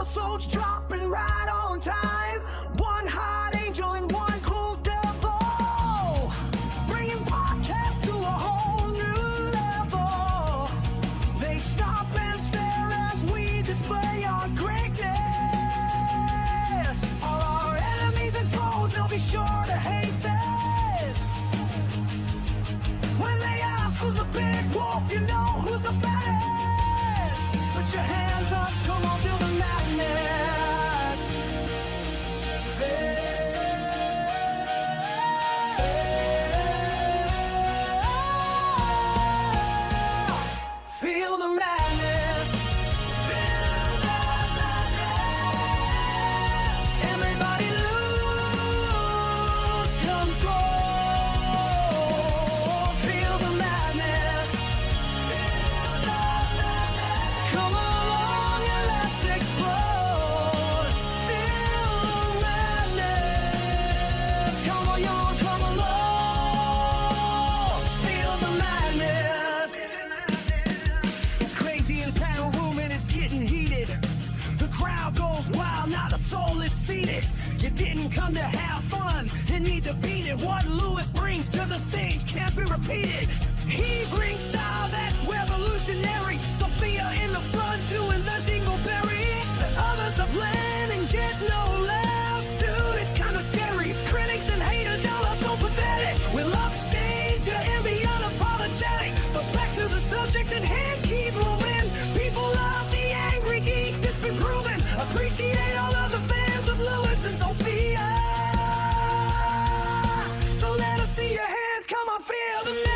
episodes dropping right on time. One hot angel and one cool devil, bringing podcasts to a whole new level. They stop and stare as we display our greatness. All our enemies and foes, they'll be sure to hate this. When they ask who's the big wolf, you know who's the baddest. Put your hands up, come on, feel the madness. Feel the madness. Feel the madness. Everybody lose control. Feel the madness. Feel the madness. Come along and let's explode. Feel the madness. Come on, y'all, come along. Feel the madness. It's crazy in panel room and it's getting heated. The crowd goes wild, now the soul is seated. You didn't come to have fun, you need to beat it. What Lewis brings to the stage can't be repeated. He brings style that's revolutionary. Sophia in the front doing the dingleberry. The others are bland and get no laughs. Dude, it's kinda scary. Critics and haters, y'all are so pathetic. We'll upstage you and be unapologetic. But back to the subject at hand, keep moving. People love the Angry Geeks, it's been proven. Appreciate all of the fans of Lewis and Sophia. So let us see your hands, come on, feel the madness.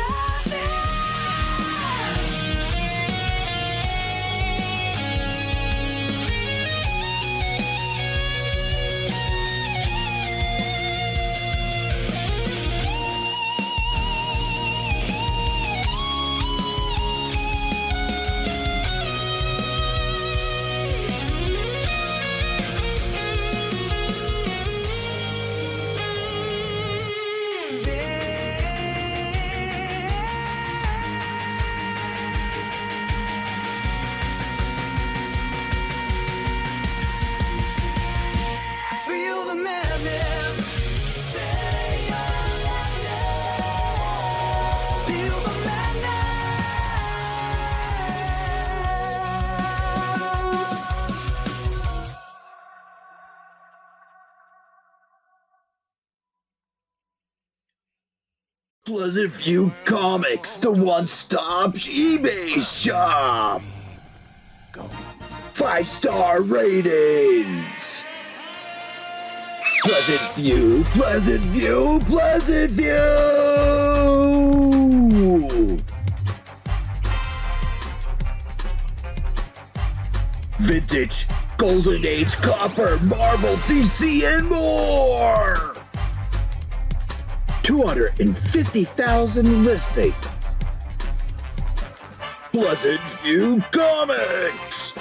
Feel the madness. Feel the madness. Pleasant View Comics, the one-stop eBay shop. Go. 5-star ratings. Pleasant View, Pleasant View, Pleasant View. Vintage, Golden Age, Copper, Marvel, DC, and more. 250,000 listings. Pleasant View Comics.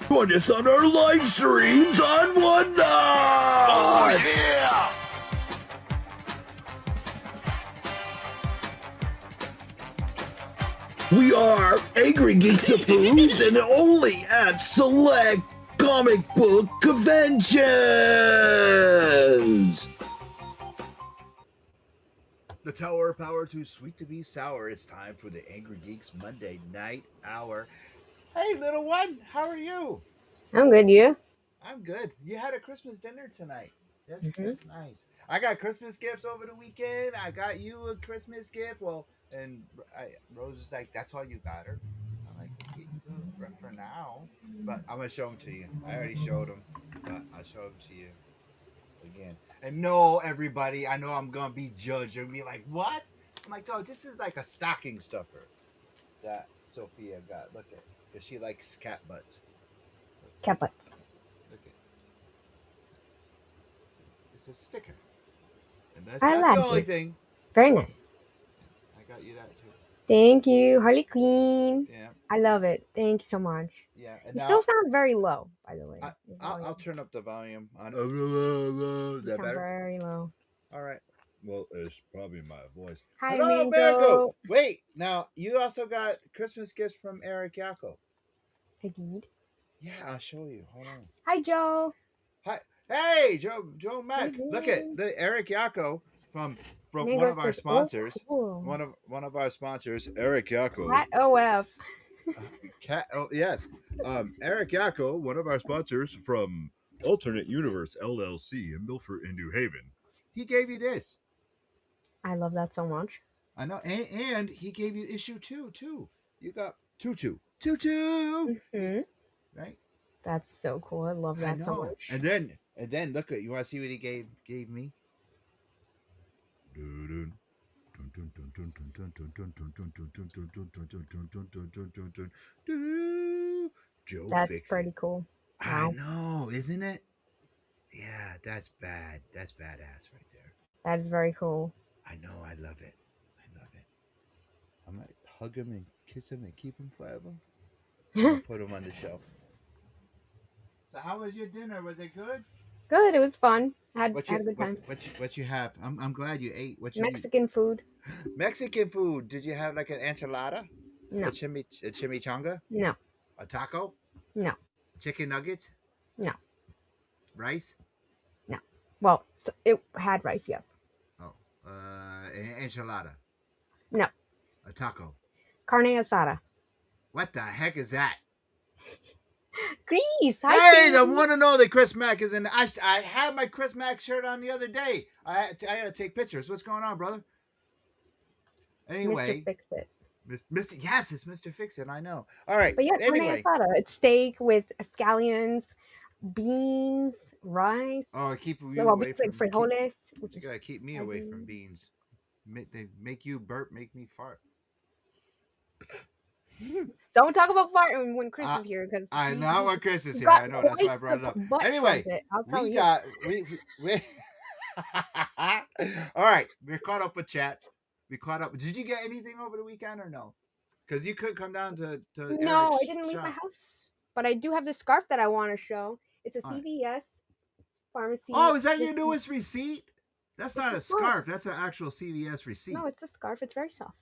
Join us on our live streams on one night. Oh, yeah! We are Angrygeeks approved and only at select comic book conventions. The Tower of Power too sweet to be sour. It's time for the Angry Geeks Monday Night Hour. Hey, little one, how are you? I'm good, you? I'm good. You had a Christmas dinner tonight. That's nice. I got Christmas gifts over the weekend. I got you a Christmas gift. Well, and Rose is like, that's all you got her. I'm like, okay, good for now. But I'm going to show them to you. I already showed them, but I'll show them to you again. And no, everybody, I know I'm going to be judged and be like, what? I'm like, dog, this is like a stocking stuffer that Sophia got. Look at it. Because she likes cat butts. Cat butts. Look at it. It's a sticker. And that's I not like the only it. thing. Very nice. I got you that too. Thank you, Harley Quinn. Yeah. I love it. Thank you so much. Yeah. And You now, still sound very low, by the way. I'll turn up the volume on. Is You that sound better? very low. All right. Well, it's probably my voice. Hi, Hello, Mingo. Mango. Wait, now you also got Christmas gifts from Eric Yako. I did. Yeah, I'll show you. Hold on. Hi, Joe. Hi, hey, Joe Mac. Look at Evening. the Eric Yako from one of Nigga our says, oh, sponsors. cool. One of our sponsors, Eric Yako. Cat OF. Cat. Oh yes, Eric Yako, one of our sponsors from Alternate Universe LLC in Milford in New Haven. He gave you this. I love that so much. I know, and he gave you issue 2 too. You got two, Hmm. right? That's so cool. I love I that so know. much. And then look at you. Want to see what he gave me? Joe That's Fix It. pretty cool. I Wow. know, isn't it? Yeah, that's bad. That's badass right there. That is very cool. I know. I love it. I love it. I might hug him and kiss him and keep him forever. I'm gonna put him on the shelf. So, how was your dinner? Was it good? Good. It was fun. Had What had you a good time. what you have? I'm glad you ate. What you Mexican food. Mexican food? Did you have like an enchilada? No. A chimichanga? No. A taco? No. Chicken nuggets? No. Rice? No. Well, so it had rice. Yes. Oh, an enchilada. No. A taco. Carne asada. What the heck is that? Grease. Hi, Hey, Steve. the one and only Chris Mack is in. I had my Chris Mack shirt on the other day. I had to take pictures. What's going on, brother? Anyway, Mr. Fix It. Mr. Yes, it's Mr. Fix It. I know. All right. But yeah, Anyway. carne asada. It's steak with scallions, beans, rice. Oh, keep you Well, away beans like from. frijoles, which You is gotta keep me away from beans. beans. They make you burp, make me fart. Don't talk about farting when Chris is here, because I know what Chris is here. I know, that's why I brought it up. Anyway, I'll tell we you. got we all right. We're caught up with chat. We caught up. Did you get anything over the weekend or no? Because you could come down to No, Eric's I didn't leave my shop. house, but I do have this scarf that I want to show. It's a All right. CVS pharmacy. Oh, is that your newest receipt? That's not a a scarf. scarf. That's an actual CVS receipt. No, it's a scarf. It's very soft.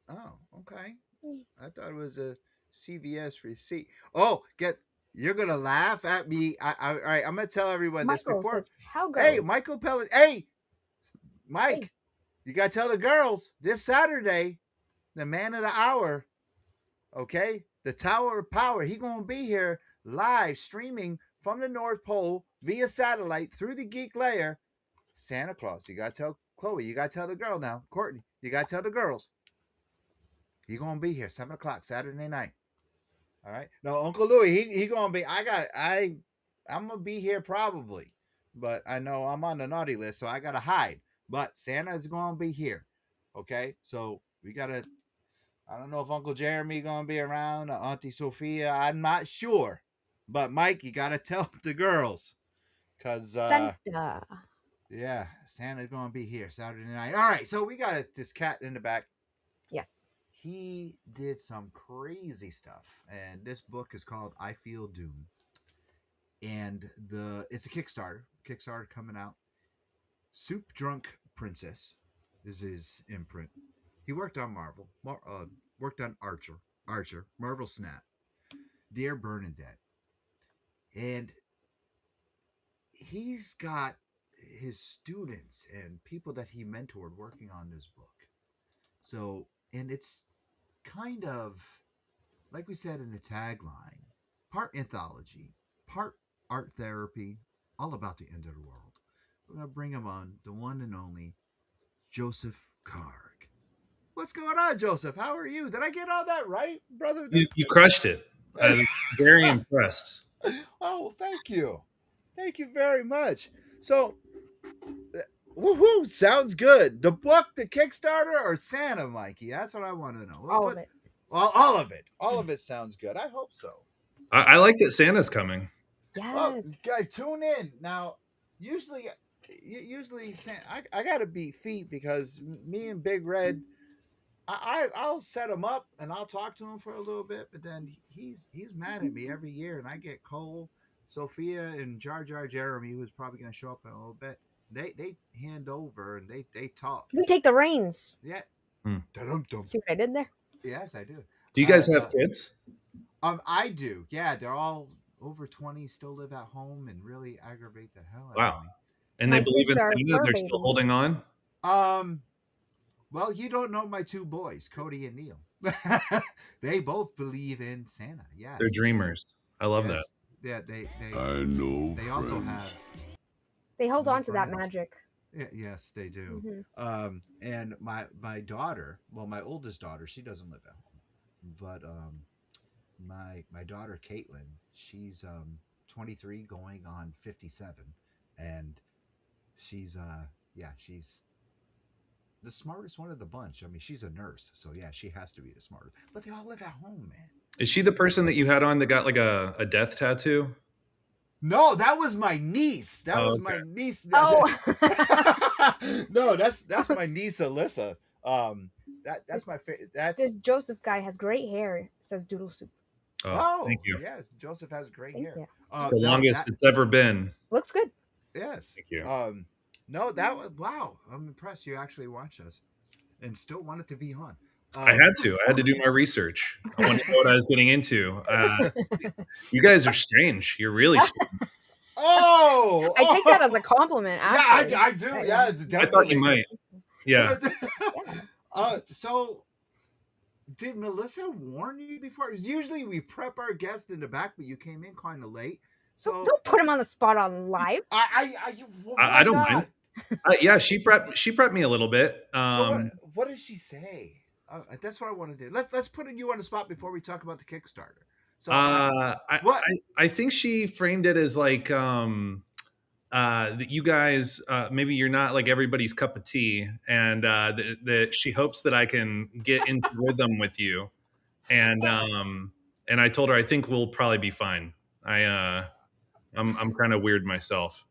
Oh, okay. I thought it was a CVS receipt. Oh, you're gonna laugh at me. All right, I'm gonna tell everyone Michael this before. says, "How goes?" Hey, Michael Pellet. Hey, Mike, Hey. you gotta tell the girls this Saturday, the man of the hour. Okay, the Tower of Power. He gonna be here live streaming from the North Pole via satellite through the Geek Layer. Santa Claus. You gotta tell Chloe. You gotta tell the girl now. Courtney. You gotta tell the girls. He gonna be here 7:00 Saturday night. All right. No, Uncle Louie, he gonna be. I'm gonna be here probably, but I know I'm on the naughty list, so I gotta hide. But Santa is gonna be here. Okay, so we gotta. I don't know if Uncle Jeremy gonna be around, or Auntie Sophia. I'm not sure, but Mike, you gotta tell the girls, cause Santa. yeah, Santa's gonna be here Saturday night. All right, so we got this cat in the back. Yes. He did some crazy stuff, and this book is called I Feel Doom, and it's a Kickstarter coming out. Soup Drunk Princess is his imprint. He worked on Marvel, worked on Archer, Marvel Snap, Dear Bernadette, and he's got his students and people that he mentored working on this book. So, and it's kind of, like we said in the tagline, part anthology, part art therapy, all about the end of the world. We're going to bring him on, the one and only Joseph Karg. What's going on, Joseph? How are you? Did I get all that right, brother? You crushed it. I'm very impressed. Oh, thank you. Thank you very much. So, woohoo, sounds good. The book, the Kickstarter, or Santa, Mikey? That's what I want to know. All of it. All of it. All of it sounds good. I hope so. I like that Santa's coming. Yes. Well, guys, tune in. Now, usually I got to beat feet because me and Big Red, I'll set him up and I'll talk to him for a little bit, but then he's mad at me every year, and I get Cole, Sophia, and Jar Jar Jeremy, who's probably going to show up in a little bit. They hand over and they talk. We take the reins. Yeah. Hmm. See what I did there? Yes, I do. Do you guys have kids? I do. Yeah, they're all over 20 still live at home and really aggravate the hell out Wow. of me. And My they believe kids in are Santa. fur They're still babies. holding on. Well, you don't know my two boys, Cody and Neil. They both believe in Santa. Yes. They're dreamers. I love that. Yeah, I know. they also have They hold No on to that friends. magic. yes, they do. Mhm. And my daughter, well, my oldest daughter, she doesn't live at home, but my daughter Caitlin, she's 23 going on 57, and she's she's the smartest one of the bunch. I mean, she's a nurse, so yeah, she has to be the smartest. But they all live at home, man. Is she the person that you had on that got like a death tattoo? No, that was my niece. That Oh, was okay. my niece. Oh. No, that's my niece Alyssa. That's my favorite. That's This Joseph guy has great hair, says Doodle Soup. Oh, thank you. Yes, Joseph has great Thank hair. you. It's the No, longest that- it's ever been. Looks good. yes. Thank you. No, that was wow. I'm impressed. You actually watched us and still wanted to be on. I had to do my research. I wanted to know what I was getting into. You guys are strange. You're really strange. Oh, I take that as a compliment. yeah, Actually. I do. Yeah, definitely. I thought you might. Yeah. So did Melissa warn you before? Usually we prep our guest in the back, but you came in kind of late. So Don't put him on the spot on live. I don't mind. Yeah, she prepped me a little bit. So what does she say? That's what I want to do. Let's put you on the spot before we talk about the Kickstarter. So I think she framed it as like that you guys maybe you're not like everybody's cup of tea, and that she hopes that I can get into rhythm with you, and I told her I think we'll probably be fine. I'm kind of weird myself.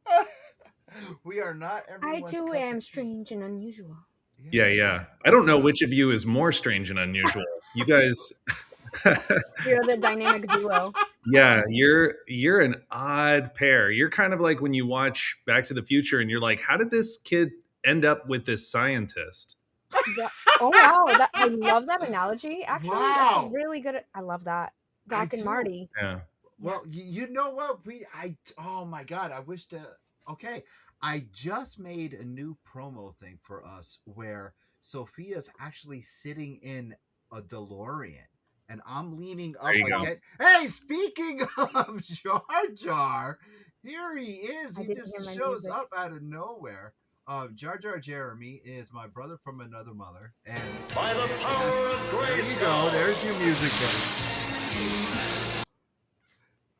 we are not. I Everyone's too cup of am tea. strange and unusual. Yeah. I don't know which of you is more strange and unusual. You guys. You're the dynamic duo. Yeah, you're an odd pair. You're kind of like when you watch Back to the Future and you're like, how did this kid end up with this scientist? Yeah. Oh wow, I love that analogy. Actually, Wow. that's really good. I love that. Doc I and do. Marty. Yeah. Well, you know what? Oh my God, I wish to. Okay, I just made a new promo thing for us where Sophia's actually sitting in a DeLorean. And I'm leaning up There you go. again. Hey, speaking of Jar Jar, here he is. I He didn't just hear my shows music. up out of nowhere. Jar Jar Jeremy is my brother from another mother. And By the power of there you go. There's your music.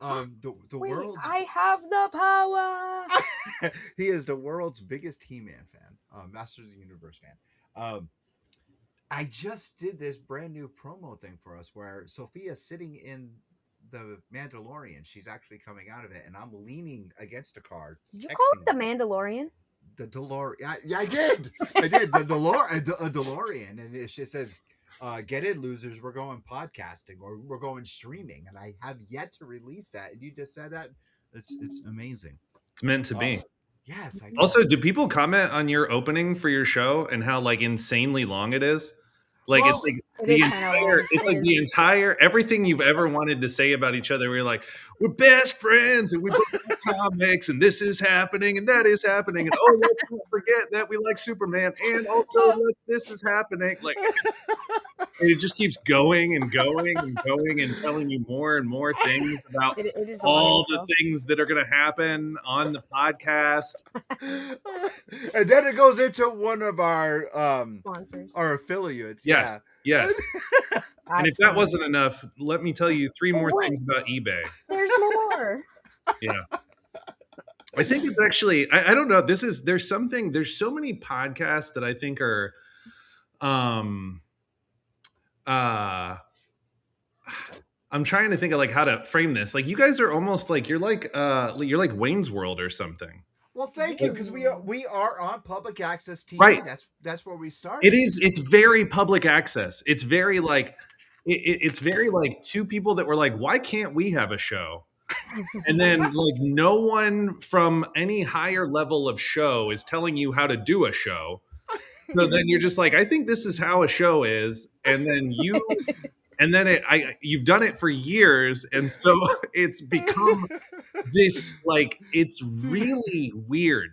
The Wait, world's I have the power. he is the world's biggest He-Man fan, Masters of the Universe fan. I just did this brand new promo thing for us where Sophia's sitting in the Mandalorian. She's actually coming out of it, and I'm leaning against a car. Did you call it the texting Mandalorian? the DeLorean? Yeah, I did. I did. The DeLorean, and it says, "Get in, losers. We're going podcasting, or we're going streaming." And I have yet to release that. And you just said that. It's amazing. It's meant to be. Yes. I Also, guess. do people comment on your opening for your show and how like insanely long it is? Like Well, it's like It the is kinda entire, long. it's It like is. the entire everything you've ever wanted to say about each other. We're like, we're best friends, and we both like comics, and this is happening, and that is happening, and oh, let's not forget that we like Superman, and also this is happening. Like, and it just keeps going and going and going and telling you more and more things about It is a all lot, the things that are going to happen on the podcast. And then it goes into one of our sponsors. our affiliates. Yes, Yeah. yes. And if That's that funny. wasn't enough, let me tell you three more Wait. things about eBay. There's more. Yeah. I think it's actually, I don't know. There's so many podcasts that I think are, I'm trying to think of like how to frame this. Like you guys are almost like, you're like Wayne's World or something. Well, thank you, because we are on public access TV. Right. That's where we started. It's very public access. It's very like, it's very like two people that were like, why can't we have a show? And then like no one from any higher level of show is telling you how to do a show. So then you're just like, I think this is how a show is. And then you and then you've done it for years, and so it's become this, like, it's really weird.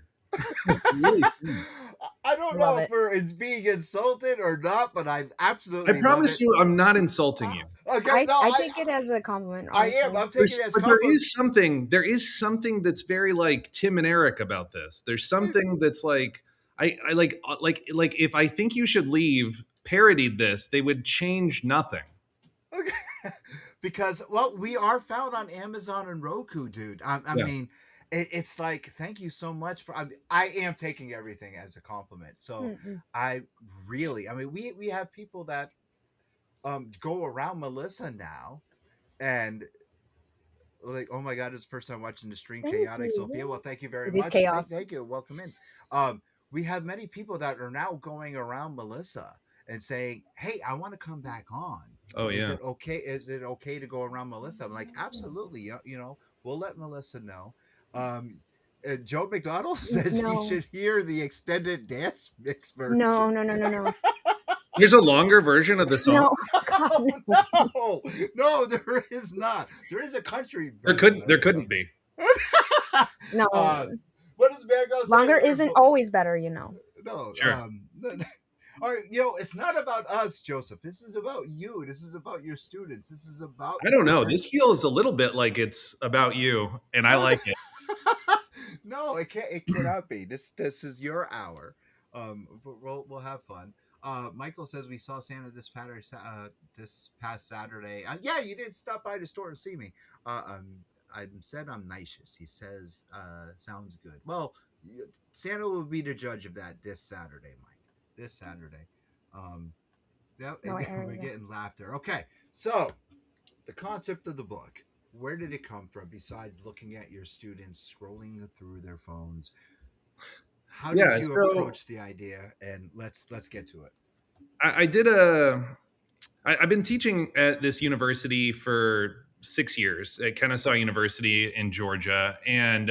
It's really strange. I don't Love know if it. it's being insulted or not, but I I absolutely love promise it. you, I'm not insulting you. Okay, no, I take it as a compliment, I am. honestly. I'm taking it as But there compliment. is something that's very like Tim and Eric about this. There's something that's like I like if I think you should leave parodied this, they would change nothing. Okay. Because, well, we are found on Amazon and Roku, dude. I Yeah. mean, it's like, thank you so much for. I am taking everything as a compliment. So Mm-mm. I really, I mean, we have people that go around Melissa now, and like, oh my god, it's the first time watching the stream. Thank Chaotic Sophia. Well, you. thank you very It is much. chaos. Thank you. Welcome in. We have many people that are now going around Melissa and saying, hey, I want to come back on. Oh Is yeah. it okay? Is it okay to go around Melissa? I'm like, absolutely. You know, we'll let Melissa know. Joe McDonald says you No. should hear the extended dance mix version. No, no, no, no, no. There's a longer version of the song. No. God, Oh, no, there is not. There is a country version. There couldn't be. no. What does Margot say? Longer isn't always better, you know. No. Sure. All right, you know, it's not about us, Joseph. This is about you. This is about your students. This is about. I don't know. This feels a little bit like it's about you, and I like it. No, it can't. It cannot be. This is your hour. We'll have fun. Michael says we saw Santa this past Saturday. Yeah, you did stop by the store and see me. I said I'm nice. He says sounds good. Well, Santa will be the judge of that this Saturday, Mike. This Saturday. Yeah, No, we're getting laughter. Okay, so the concept of the book. Where did it come from? Besides looking at your students scrolling through their phones, how did you approach the idea? And let's get to it. I've been teaching at this university for 6 years at Kennesaw University in Georgia, and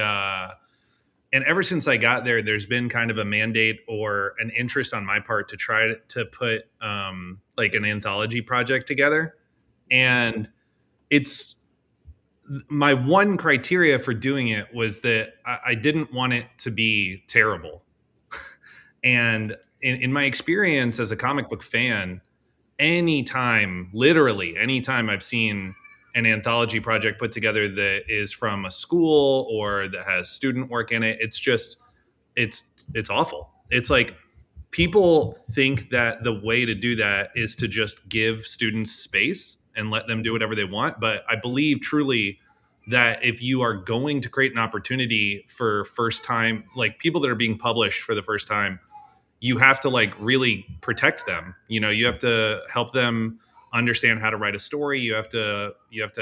ever since I got there, there's been kind of a mandate or an interest on my part to try to put like an anthology project together, and it's my one criteria for doing it was that I didn't want it to be terrible. And in my experience as a comic book fan, literally anytime I've seen an anthology project put together that is from a school or that has student work in it, it's awful. It's like people think that the way to do that is to just give students space and let them do whatever they want. But I believe truly that if you are going to create an opportunity for first time, like people that are being published for the first time, you have to like really protect them. You know, you have to help them understand how to write a story. You have to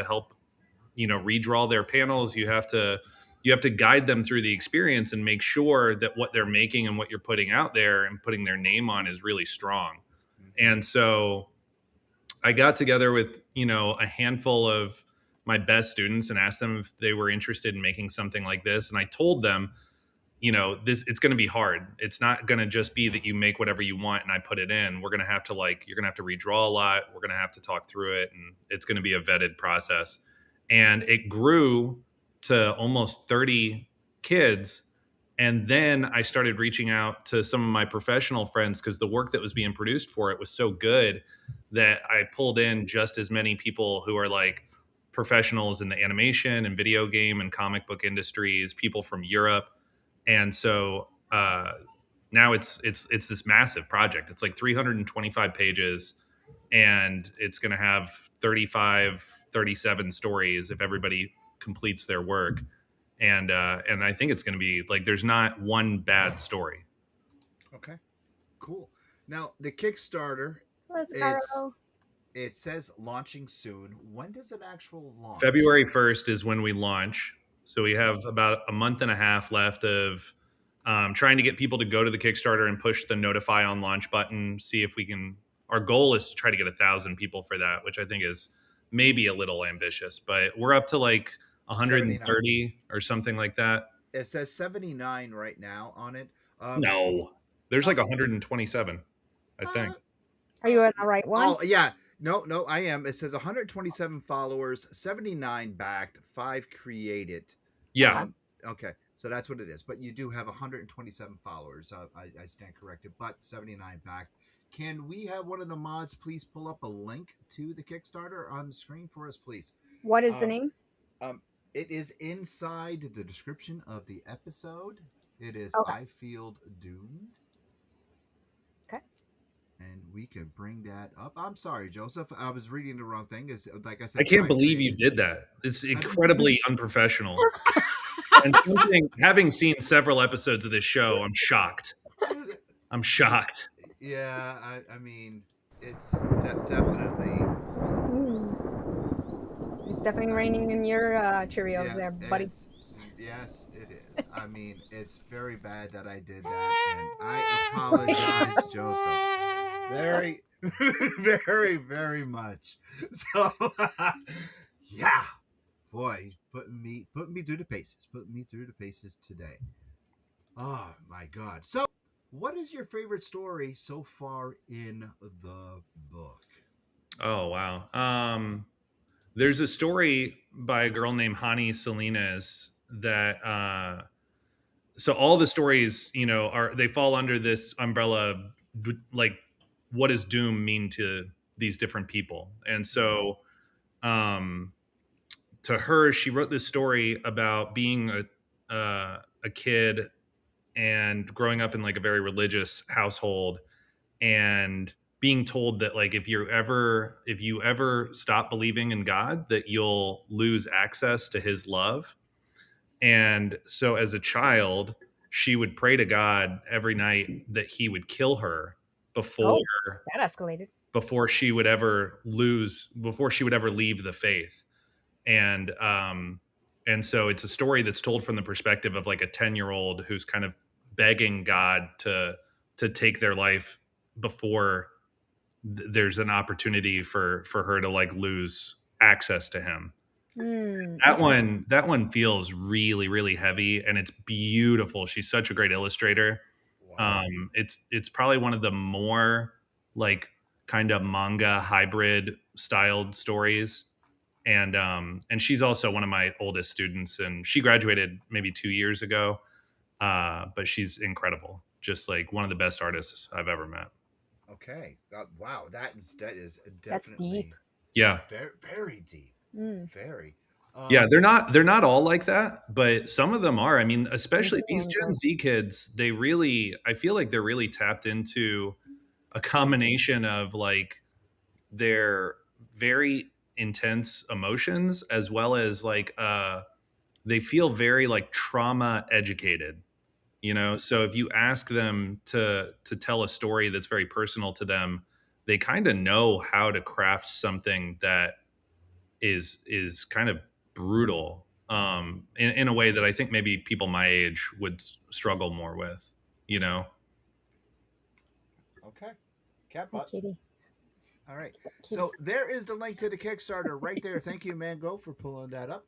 help, redraw their panels. You have to guide them through the experience and make sure that what they're making and what you're putting out there and putting their name on is really strong. And so I got together with, a handful of my best students and asked them if they were interested in making something like this. And I told them, it's going to be hard. It's not going to just be that you make whatever you want and I put it in. We're going to have to you're going to have to redraw a lot. We're going to have to talk through it, and it's going to be a vetted process. And it grew to almost 30 kids. And then I started reaching out to some of my professional friends because the work that was being produced for it was so good that I pulled in just as many people who are like professionals in the animation and video game and comic book industries, people from Europe. And so now it's this massive project. It's like 325 pages, and it's going to have 37 stories if everybody completes their work. And I think it's going to be like there's not one bad story. Okay, cool. Now the Kickstarter, Let's go. it says launching soon. When does it actually launch? February 1st is when we launch. So we have about a month and a half left of trying to get people to go to the Kickstarter and push the notify on launch button. See if we can. Our goal is to try to get 1,000 people for that, which I think is maybe a little ambitious, but we're up to like 130 79. Or something like that. It says 79 right now on it. No, there's like 127, I think. Are you on the right one? Oh yeah, No, I am. It says 127 followers, 79 backed, 5 created. Yeah. Okay, so that's what it is. But you do have 127 followers. I stand corrected, but 79 backed. Can we have one of the mods please pull up a link to the Kickstarter on the screen for us, please? What is the Um, name? it is inside the description of the episode. It is Okay. I Feel Doomed. Okay. And we can bring that up. I'm sorry, Joseph. I was reading the wrong thing. Is like I said, I can't 5 believe you created. did that. It's incredibly unprofessional. And having seen several episodes of this show, I'm shocked. I'm shocked. Yeah, I mean, it's definitely. It's definitely raining in your Cheerios there, buddy. Yes, it is. I mean, it's very bad that I did that, and I apologize, Joseph. Very, very, very much. So, yeah, boy, he's putting me through the paces. Putting me through the paces today. Oh my God! So, what is your favorite story so far in the book? Oh wow. There's a story by a girl named Hani Salinas that so all the stories, they fall under this umbrella of like what does doom mean to these different people. And so um to her, she wrote this story about being a kid and growing up in like a very religious household and being told that like if you ever stop believing in God, that you'll lose access to his love. And so as a child, she would pray to God every night that he would kill her before Oh, that escalated. before she would ever leave the faith. And so it's a story that's told from the perspective of like a 10-year-old who's kind of begging God to take their life before there's an opportunity for her to like lose access to him. That one feels really really heavy, and it's beautiful. She's such a great illustrator. Wow. It's probably one of the more like kind of manga hybrid styled stories. And she's also one of my oldest students, and she graduated maybe 2 years ago. But she's incredible, just like one of the best artists I've ever met. Okay. Wow. That is That's definitely deep. Yeah. very, very deep. Very. Yeah, they're not all like that, but some of them are. I mean, especially these Mhm. Gen Z kids, I feel like they're really tapped into a combination of like their very intense emotions as well as like they feel very like trauma educated. So if you ask them to tell a story that's very personal to them, they kind of know how to craft something that is kind of brutal, in a way that I think maybe people my age would struggle more with, you know? Okay. Cat Hi, butt. kitty. All right. Kitty. So there is the link to the Kickstarter right there. Thank you, Mango, for pulling that up.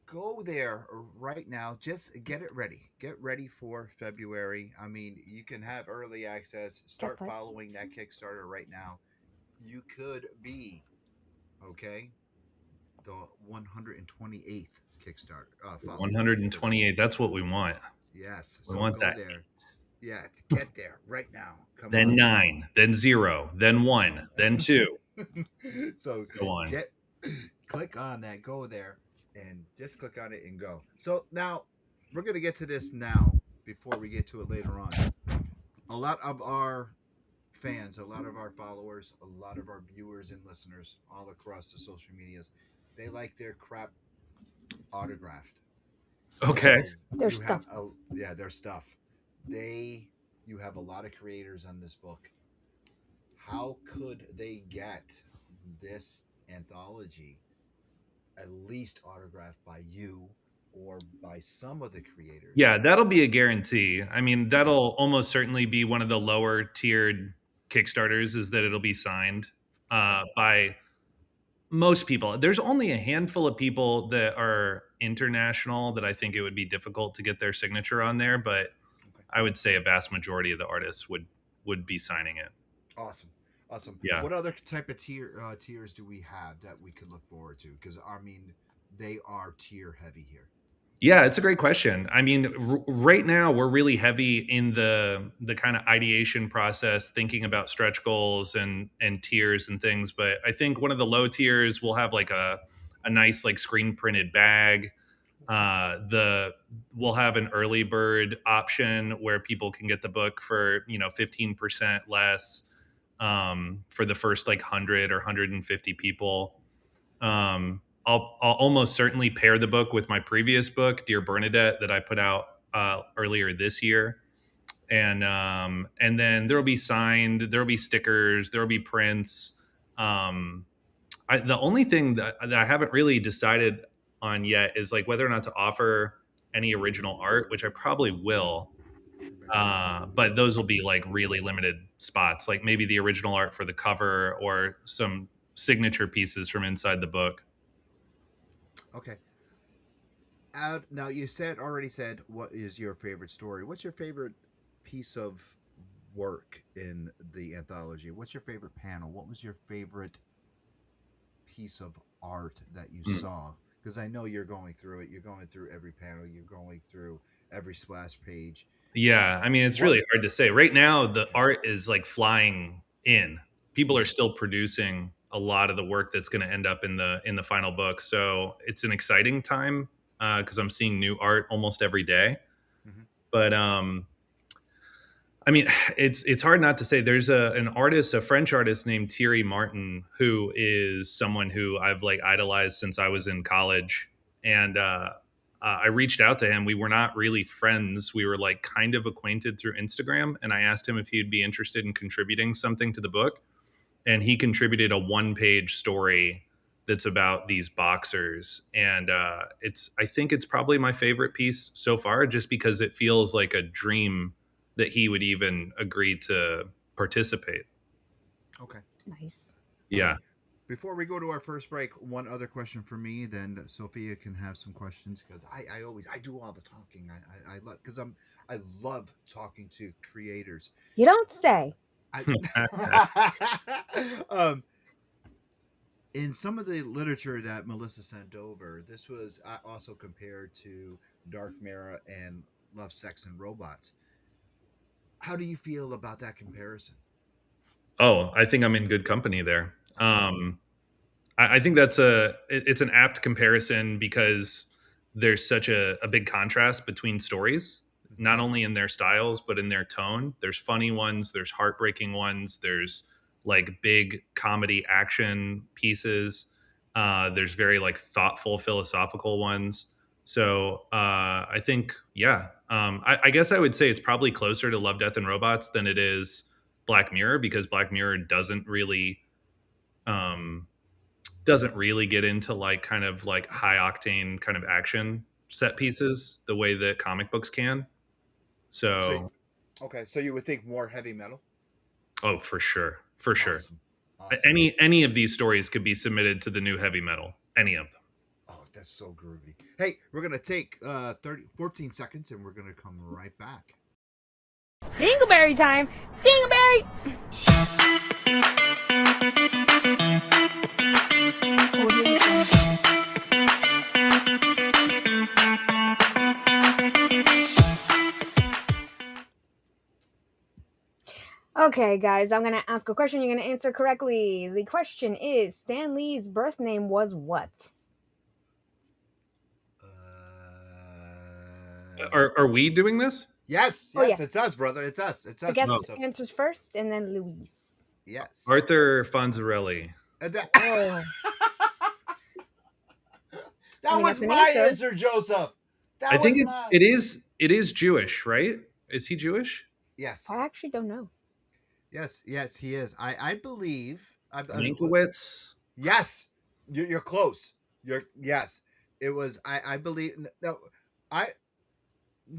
Go there right now. Just get it ready. Get ready for February. I mean, you can have early access. Start butt. following that Kickstarter right now. You could be, okay, the 128th Kickstarter follower. 128. That's what we want. Yes. We So want go that. there. Yeah, get there right now. Come Then on. 9, then 0, then 1, then 2, So so on. click on that, go there, and just click on it and go. So now we're gonna get to this now before we get to it later on. A lot of our fans, a lot of our followers, a lot of our viewers and listeners all across the social medias, they like their crap autographed. Okay. Their stuff. Their stuff. You have a lot of creators on this book. How could they get this anthology at least autographed by you or by some of the creators? Yeah, that'll be a guarantee. I mean, that'll almost certainly be one of the lower tiered Kickstarters, is that it'll be signed by most people. There's only a handful of people that are international that I think it would be difficult to get their signature on there, but Okay. I would say a vast majority of the artists would be signing it. Awesome. Awesome. Yeah. What other type of tiers do we have that we could look forward to? Because I mean, they are tier heavy here. Yeah, it's a great question. I mean, right now we're really heavy in the kind of ideation process, thinking about stretch goals and tiers and things. But I think one of the low tiers will have like a nice like screen printed bag. The We'll have an early bird option where people can get the book for 15% less for the first like 100 or 150 people. I'll almost certainly pair the book with my previous book, Dear Bernadette, that I put out earlier this year, and then there'll be signed, there'll be stickers, there'll be prints. The only thing that I haven't really decided on yet is like whether or not to offer any original art, which I probably will. But those will be like really limited spots, like maybe the original art for the cover or some signature pieces from inside the book. Okay. Now you already said what is your favorite story? What's your favorite piece of work in the anthology? What's your favorite panel? What was your favorite piece of art that you saw? Because I know you're going through it. You're going through every panel. You're going through every splash page. Yeah, I mean, it's really hard to say. Right now, the art is like flying in. People are still producing a lot of the work that's going to end up in the final book. So it's an exciting time because I'm seeing new art almost every day. Mm-hmm. But I mean, it's hard not to say. There's an artist, a French artist named Thierry Martin, who is someone who I've like idolized since I was in college, and I reached out to him. We were not really friends. We were like kind of acquainted through Instagram. And I asked him if he'd be interested in contributing something to the book. And he contributed a 1-page story that's about these boxers. And I think it's probably my favorite piece so far, just because it feels like a dream that he would even agree to participate. Okay. Nice. Yeah. Before we go to our first break, one other question for me. Then Sophia can have some questions because I do all the talking. I love because I love talking to creators. You don't say. In some of the literature that Melissa sent over, this was also compared to Dark Mirror and Love, Sex, and Robots. How do you feel about that comparison? Oh, I think I'm in good company there. I think it's an apt comparison because there's such a big contrast between stories, not only in their styles, but in their tone. There's funny ones, there's heartbreaking ones, there's like big comedy action pieces. There's very like thoughtful philosophical ones. So I think, yeah, I guess I would say it's probably closer to Love, Death, and Robots than it is Black Mirror, because Black Mirror um, doesn't really get into like kind of like high octane kind of action set pieces the way that comic books can. So Okay, so you would think more heavy metal? oh, for sure. For sure. Awesome. Awesome. Any of these stories could be submitted to the new heavy metal. Any of them. Oh, that's so groovy. Hey, we're going to take 14 seconds and we're going to come right back. Dingleberry time! Dingleberry! Okay, guys, I'm going to ask a question. You're going to answer correctly. The question is, Stan Lee's birth name was what? Are we doing this? Yes, Oh, yeah. it's us, brother. It's us. It's us. The guest Joseph. answers first, and then Luis. Yes. Arthur Fonzarelli. That, Oh. that was that's an my answer. answer, Joseph. I think it is Jewish, right? Is he Jewish? Yes. I actually don't know. Yes, he is. I believe. Mankiewicz? Yes, you're close. Yes. It was. I believe. No,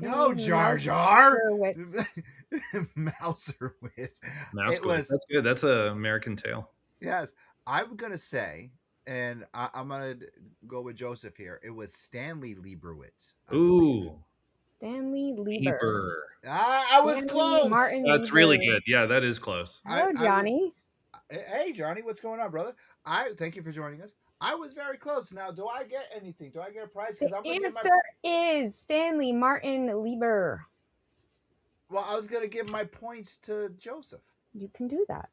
no, Jar Jar. Mouserwitz. That's good. That's an American Tale. Yes, I'm gonna say, and I'm gonna go with Joseph here. It was Stanley Lieberwitz. Ooh, Stanley Lieber. I was Stanley close. Martin that's Lieber. really good. Yeah, that is close. Hello, Johnny. Hey, Johnny, what's going on, brother? I thank you for joining us. I was very close. Now, do I get anything? Do I get a prize? The Because I'm gonna get my. answer is Stanley Martin Lieber. Well, I was gonna give my points to Joseph. You can do that.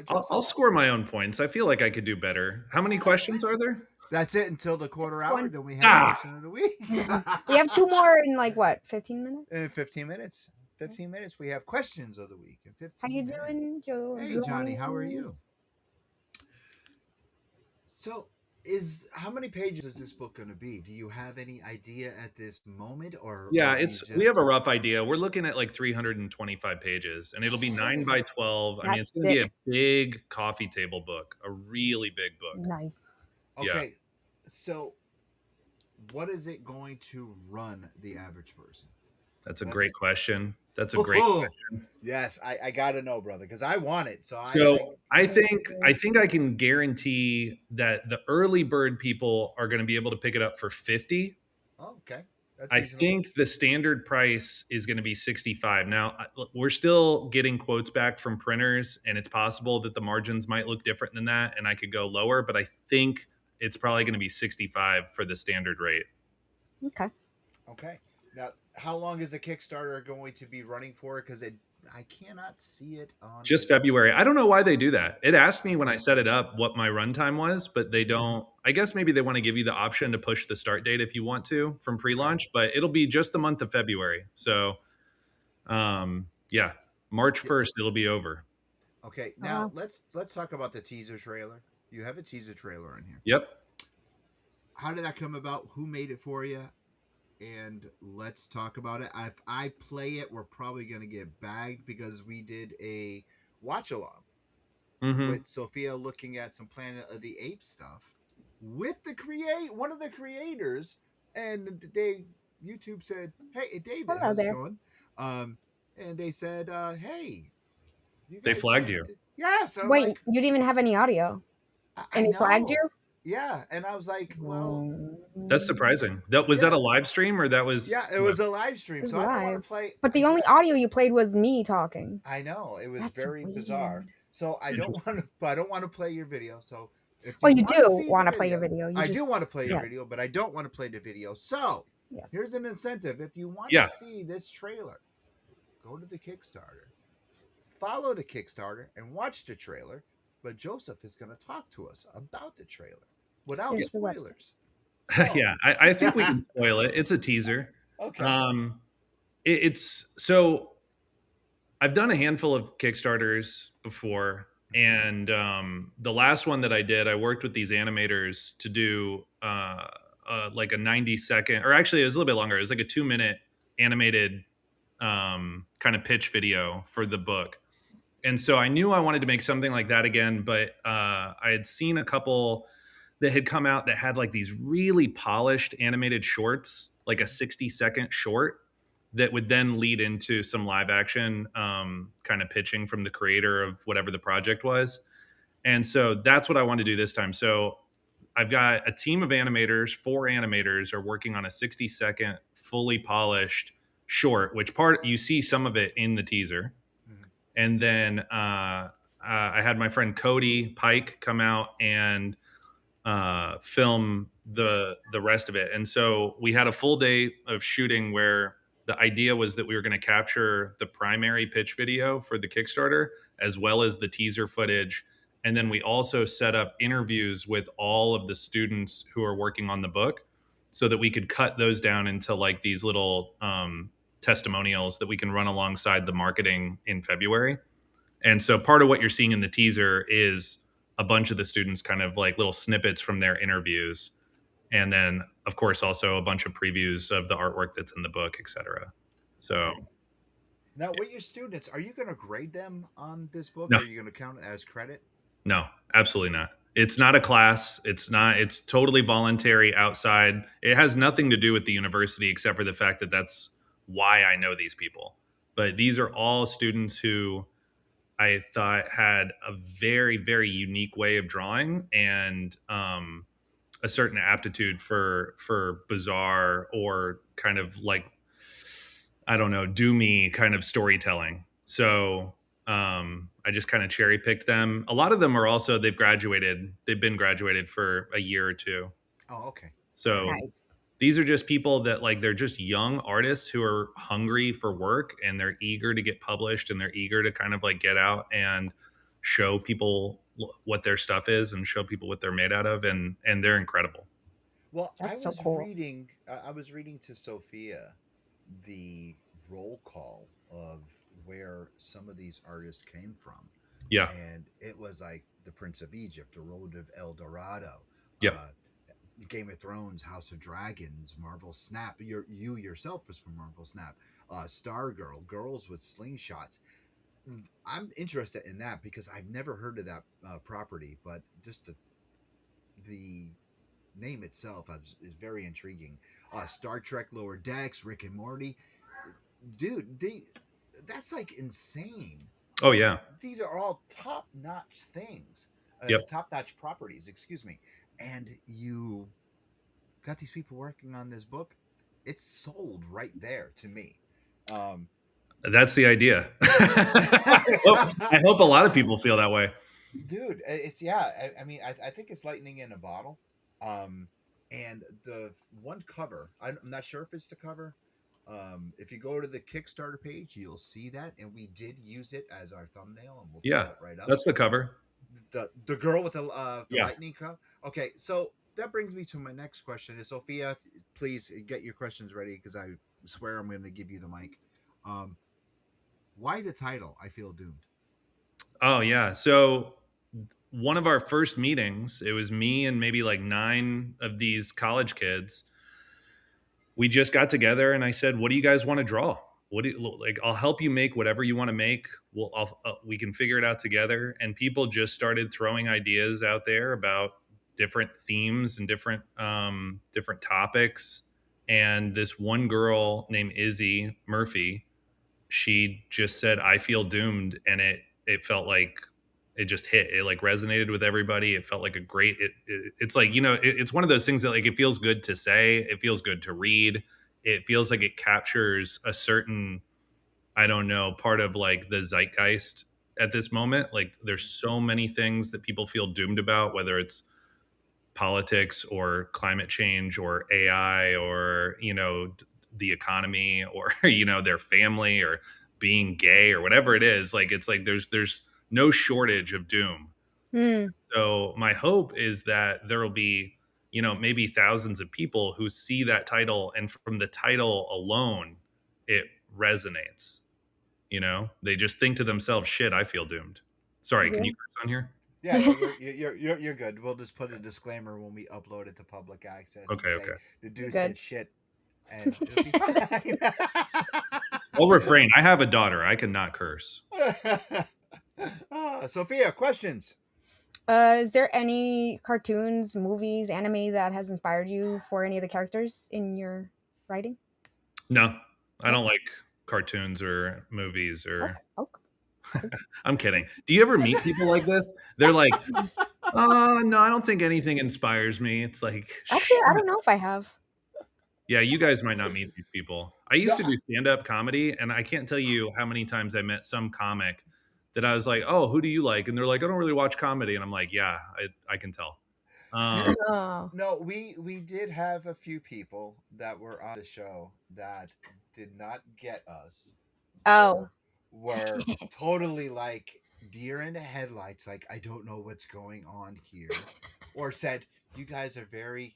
I'll score my own points. I feel like I could do better. How many questions are there? That's it until the quarter Just hour. one. Then we have question of the week. We have 2 more in like what, 15 minutes? In 15 minutes. 15 minutes. We have questions of the week in 15 How you minutes. doing, Joe? Hey, Johnny, how are you? So, how many pages is this book going to be? Do you have any idea at this moment, or Yeah, are we have a rough idea. We're looking at like 325 pages, and it'll be 9 by 12. I mean, it's going to be a big coffee table book, a really big book. Nice. Okay, Yeah. so what is it going to run the average person? That's a great question. That's a great question. Yes, I got to know, brother, because I want it. So I think I can guarantee that the early bird people are going to be able to pick it up for 50. Oh, okay. That's I reasonable. think the standard price is going to be 65. Now, we're still getting quotes back from printers, and it's possible that the margins might look different than that, and I could go lower, but I think it's probably going to be 65 for the standard rate. Okay. Okay. Now, how long is the Kickstarter going to be running for? Because I cannot see it on. Just February. I don't know why they do that. It asked me when I set it up what my runtime was, but they don't. I guess maybe they want to give you the option to push the start date if you want to from pre-launch, but it'll be just the month of February. So, yeah, March 1st, it'll be over. Okay. Now let's talk about the teaser trailer. You have a teaser trailer in here. Yep. How did that come about? Who made it for you? And let's talk about it. If I play it, we're probably going to get bagged because we did a watch along with Sophia looking at some Planet of the Apes stuff with one of the creators, and YouTube said, "Hey, David, how's it going?" And they said, "Hey, they flagged you." Yes. Wait, like, you didn't even have any audio, and they flagged you? Yeah, and I was like, well, that's surprising. Was that a live stream or that was? Yeah, it was a live stream. So I don't want to play. But the only audio you played was me talking. I know, it was very bizarre. So I don't want to play your video. So if you do want to play your video, I do want to play your video, but I don't want to play the video. So here's an incentive: if you want to see this trailer, go to the Kickstarter, follow the Kickstarter, and watch the trailer. But Joseph is going to talk to us about the trailer without spoilers. So. Yeah, I think we can spoil it. It's a teaser. Okay. It's so I've done a handful of Kickstarters before, and the last one that I did, I worked with these animators to do like a 90-second, or actually it was a little bit longer. It was like a 2-minute animated kind of pitch video for the book. And so I knew I wanted to make something like that again, but I had seen a couple that had come out that had like these really polished animated shorts, like a 60-second short that would then lead into some live action kind of pitching from the creator of whatever the project was. And so that's what I want to do this time. So I've got a team of animators, 4 animators are working on a 60-second fully polished short, which you see some of it in the teaser. And then I had my friend Cody Pike come out and film the rest of it. And so we had a full day of shooting where the idea was that we were going to capture the primary pitch video for the Kickstarter, as well as the teaser footage. And then we also set up interviews with all of the students who are working on the book so that we could cut those down into like these little testimonials that we can run alongside the marketing in February. And so part of what you're seeing in the teaser is a bunch of the students kind of like little snippets from their interviews. And then of course, also a bunch of previews of the artwork that's in the book, et cetera. So now with your students, are you going to grade them on this book? No. Or are you going to count it as credit? No, absolutely not. It's not a class. It's totally voluntary outside. It has nothing to do with the university except for the fact that that's why I know these people. But these are all students who I thought had a very, very unique way of drawing and a certain aptitude for bizarre or kind of like, I don't know, doomy kind of storytelling. So I just kind of cherry picked them. A lot of them are also they've been graduated for a year or two. Oh, okay. So Nice. these are just people that like they're just young artists who are hungry for work and they're eager to get published and they're eager to kind of like get out and show people what their stuff is and show people what they're made out of, and they're incredible. Well, That's so cool. I was reading to Sophia the roll call of where some of these artists came from, Yeah. and it was like the Prince of Egypt, the Road of El Dorado, Yep. Game of Thrones, House of Dragons, Marvel Snap. You yourself was from Marvel Snap. Stargirl, Girls with Slingshots. I'm interested in that because I've never heard of that property, but just the name itself is very intriguing. Star Trek Lower Decks, Rick and Morty, dude, that's like insane. Oh yeah. These are all top notch things, Yep. top notch properties. Excuse me, and you got these people working on this book. It's sold right there to me. That's the idea. I hope a lot of people feel that way. Dude, it's yeah. I mean, I think it's lightning in a bottle. And the one cover, I'm not sure if it's the cover. If you go to the Kickstarter page, you'll see that, and we did use it as our thumbnail, and we'll put that right up. That's the cover. The girl with the Yeah. lightning cup. Okay, so that brings me to my next question. Is Sophia, please get your questions ready because I swear I'm going to give you the mic. Why the title? I Feel Doomed. Oh yeah. So one of our first meetings, it was me and maybe like 9 of these college kids. We just got together and I said, "What do you guys want to draw? What do you, like? I'll help you make whatever you want to make. We can figure it out together." And people just started throwing ideas out there about different themes and different topics. And this one girl named Izzy Murphy, she just said, "I feel doomed," and it felt like it just hit. It like resonated with everybody. It felt like a great. It's like it's one of those things that like it feels good to say. It feels good to read. It feels like it captures a certain, I don't know, part of like the zeitgeist at this moment. Like there's so many things that people feel doomed about, whether it's politics or climate change or AI or the economy or their family or being gay or whatever it is. Like it's like there's no shortage of doom. So my hope is that there will be maybe thousands of people who see that title, and from the title alone it resonates. They just think to themselves, shit, I feel doomed. Sorry, can you curse on here? Yeah, you're good. We'll just put a disclaimer when we upload it to public access. Okay, and say, okay. The dude said shit, and it'll be fine. I'll refrain. I have a daughter. I cannot curse. Sophia, questions? Is there any cartoons, movies, anime that has inspired you for any of the characters in your writing? No, I don't like cartoons or movies or. Okay. I'm kidding. Do you ever meet people like this? They're like, no, I don't think anything inspires me. It's like, actually, I don't know if I have. Yeah, you guys might not meet these people. I used to do stand-up comedy, and I can't tell you how many times I met some comic that I was like, "Oh, who do you like?" And they're like, "I don't really watch comedy," and I'm like, "Yeah, I can tell." No, we did have a few people that were on the show that did not get us. Oh, were totally like deer in the headlights, like I don't know what's going on here, or said you guys are very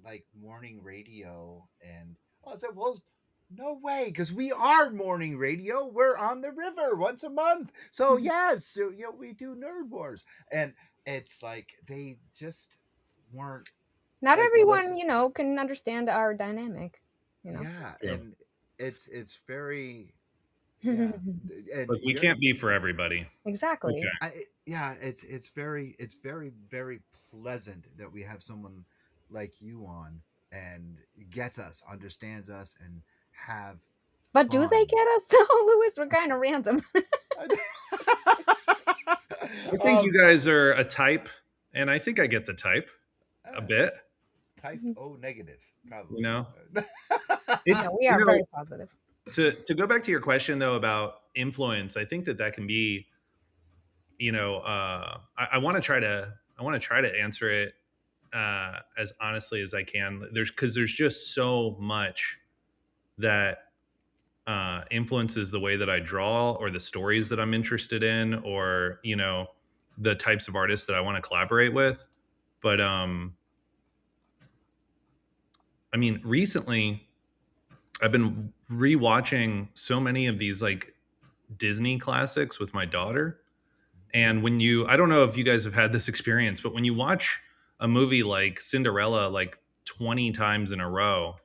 like morning radio, and I said, well, no way, because we are morning radio. We're on the river once a month, so yes, so, we do Nerd Wars, and it's like they just weren't. Not like, everyone, can understand our dynamic. Yeah, and it's very. Yeah. And But we can't be for everybody. Exactly. Okay. It's very very pleasant that we have someone like you on and gets us, understands us, and have. But do they get us? Oh, Louis, we're kind of random. I think you guys are a type, and I think I get the type a bit. Type O negative, probably. We are very positive. To go back to your question though about influence, I think that can be, I want to try to answer it as honestly as I can. There's just so much that influences the way that I draw or the stories that I'm interested in, or the types of artists that I want to collaborate with. But I mean, recently I've been rewatching so many of these like Disney classics with my daughter. And I don't know if you guys have had this experience, but when you watch a movie like Cinderella like 20 times in a row,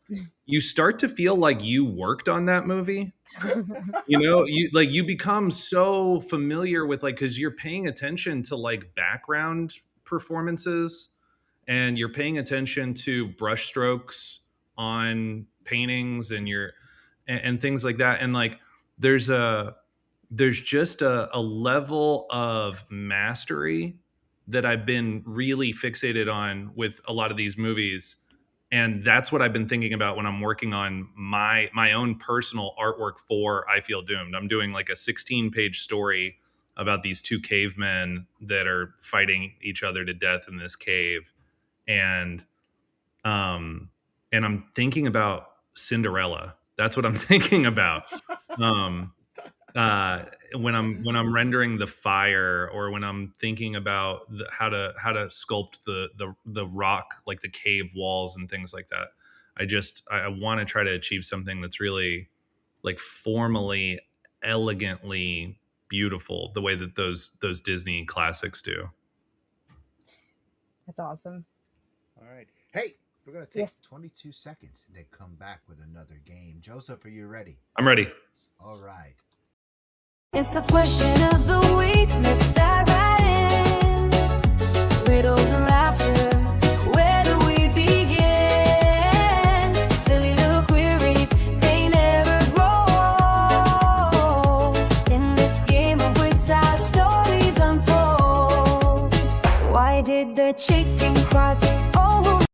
you start to feel like you worked on that movie. You become so familiar with like, because you're paying attention to like background performances, and you're paying attention to brush strokes on paintings, and things like that. And like there's just a level of mastery that I've been really fixated on with a lot of these movies. And that's what I've been thinking about when I'm working on my own personal artwork for I Feel Doomed. I'm doing like a 16-page story about these two cavemen that are fighting each other to death in this cave. And I'm thinking about Cinderella. That's what I'm thinking about. When I'm rendering the fire, or when I'm thinking about how to sculpt the rock, like the cave walls and things like that. I want to try to achieve something that's really like formally, elegantly beautiful, the way that those Disney classics do. That's awesome. All right. Hey, we're going to take Yes. 22 seconds and then come back with another game. Joseph, are you ready? I'm ready. All right. It's the question of the week. Let's dive right in. Riddles and laughter. Where do we begin? Silly little queries, they never grow old. In this game of wits, our stories unfold. Why did the chicken cross over?